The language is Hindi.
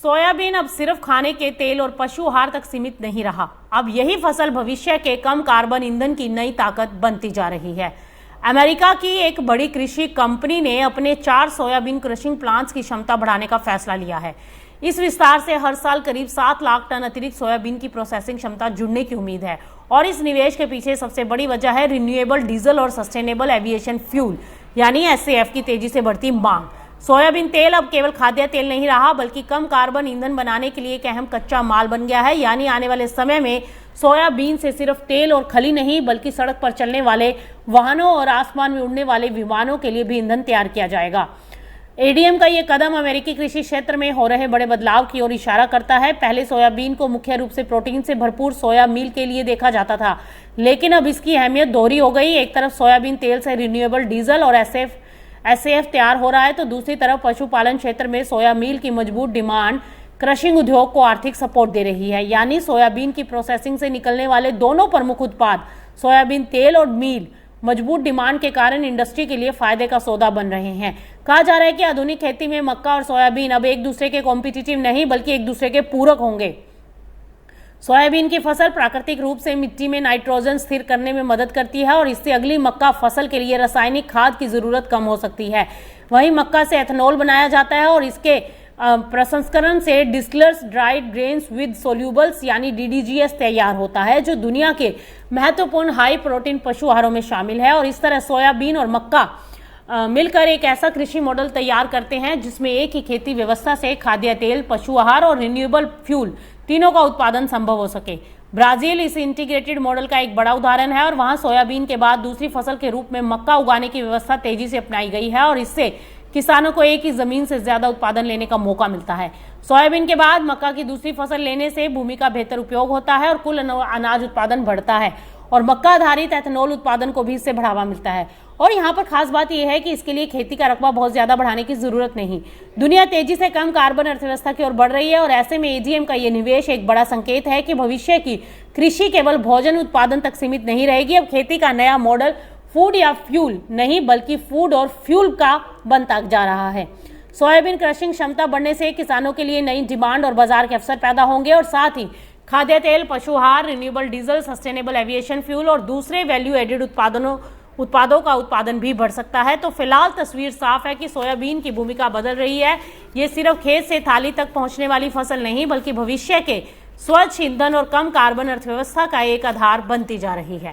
सोयाबीन अब सिर्फ खाने के तेल और पशु आहार तक सीमित नहीं रहा। अब यही फसल भविष्य के कम कार्बन ईंधन की नई ताकत बनती जा रही है। अमेरिका की एक बड़ी कृषि कंपनी ने अपने 4 सोयाबीन क्रशिंग प्लांट्स की क्षमता बढ़ाने का फैसला लिया है। इस विस्तार से हर साल करीब 7 लाख टन अतिरिक्त सोयाबीन की प्रोसेसिंग क्षमता जुड़ने की उम्मीद है और इस निवेश के पीछे सबसे बड़ी वजह है रिन्यूएबल डीजल और सस्टेनेबल एविएशन फ्यूल यानी एसएएफ की तेजी से बढ़ती मांग। सोयाबीन तेल अब केवल खाद्य तेल नहीं रहा बल्कि कम कार्बन ईंधन बनाने के लिए एक अहम कच्चा माल बन गया है। यानी आने वाले समय में सोयाबीन से सिर्फ तेल और खली नहीं बल्कि सड़क पर चलने वाले वाहनों और आसमान में उड़ने वाले विमानों के लिए भी ईंधन तैयार किया जाएगा। एडीएम का ये कदम अमेरिकी कृषि क्षेत्र में हो रहे बड़े बदलाव की ओर इशारा करता है। पहले सोयाबीन को मुख्य रूप से प्रोटीन से भरपूर सोया मील के लिए देखा जाता था, लेकिन अब इसकी अहमियत दोहरी हो गई। एक तरफ सोयाबीन तेल से रिन्यूएबल डीजल और एसएएफ तैयार हो रहा है तो दूसरी तरफ पशुपालन क्षेत्र में सोया मील की मजबूत डिमांड क्रशिंग उद्योग को आर्थिक सपोर्ट दे रही है। यानी सोयाबीन की प्रोसेसिंग से निकलने वाले दोनों प्रमुख उत्पाद सोयाबीन तेल और मील मजबूत डिमांड के कारण इंडस्ट्री के लिए फायदे का सौदा बन रहे हैं। कहा जा रहा है कि आधुनिक खेती में मक्का और सोयाबीन अब एक दूसरे के कॉम्पिटिटिव नहीं बल्कि एक दूसरे के पूरक होंगे। सोयाबीन की फसल प्राकृतिक रूप से मिट्टी में नाइट्रोजन स्थिर करने में मदद करती है और इससे अगली मक्का फसल के लिए रासायनिक खाद की जरूरत कम हो सकती है। वहीं मक्का से एथेनॉल बनाया जाता है और इसके प्रसंस्करण से distillers dried grains with solubles यानी डीडीजीएस तैयार होता है जो दुनिया के महत्वपूर्ण हाई प्रोटीन पशु आहारों में शामिल है। और इस तरह सोयाबीन और मक्का मिलकर एक ऐसा कृषि मॉडल तैयार करते हैं जिसमें एक ही खेती व्यवस्था से खाद्य तेल, पशु आहार और रिन्यूएबल फ्यूल तीनों का उत्पादन संभव हो सके। ब्राजील इस इंटीग्रेटेड मॉडल का एक बड़ा उदाहरण है और वहां सोयाबीन के बाद दूसरी फसल के रूप में मक्का उगाने की व्यवस्था तेजी से अपनाई गई है और इससे किसानों को एक ही जमीन से ज्यादा उत्पादन लेने का मौका मिलता है। सोयाबीन के बाद मक्का की दूसरी फसल लेने से भूमि का बेहतर उपयोग होता है और कुल अनाज उत्पादन बढ़ता है और मक्का आधारित एथेनॉल उत्पादन को भी इससे बढ़ावा मिलता है। और यहाँ पर खास बात यह है कि इसके लिए खेती का रकबा बहुत ज्यादा बढ़ाने की जरूरत नहीं। दुनिया तेजी से कम कार्बन अर्थव्यवस्था की ओर बढ़ रही है और ऐसे में एजीएम का ये निवेश एक बड़ा संकेत है कि भविष्य की कृषि केवल भोजन उत्पादन तक सीमित नहीं रहेगी। अब खेती का नया मॉडल फूड या फ्यूल नहीं बल्कि फूड और फ्यूल का बनता जा रहा है। सोयाबीन क्रशिंग क्षमता बढ़ने से किसानों के लिए नई डिमांड और बाजार के अवसर पैदा होंगे और साथ ही खाद्य तेल, पशु आहार, renewable diesel, sustainable aviation fuel और दूसरे वैल्यू एडेड उत्पादों का उत्पादन भी बढ़ सकता है। तो फिलहाल तस्वीर साफ है कि सोयाबीन की भूमिका बदल रही है। ये सिर्फ खेत से थाली तक पहुंचने वाली फसल नहीं बल्कि भविष्य के स्वच्छ ईंधन और कम कार्बन अर्थव्यवस्था का एक आधार बनती जा रही है।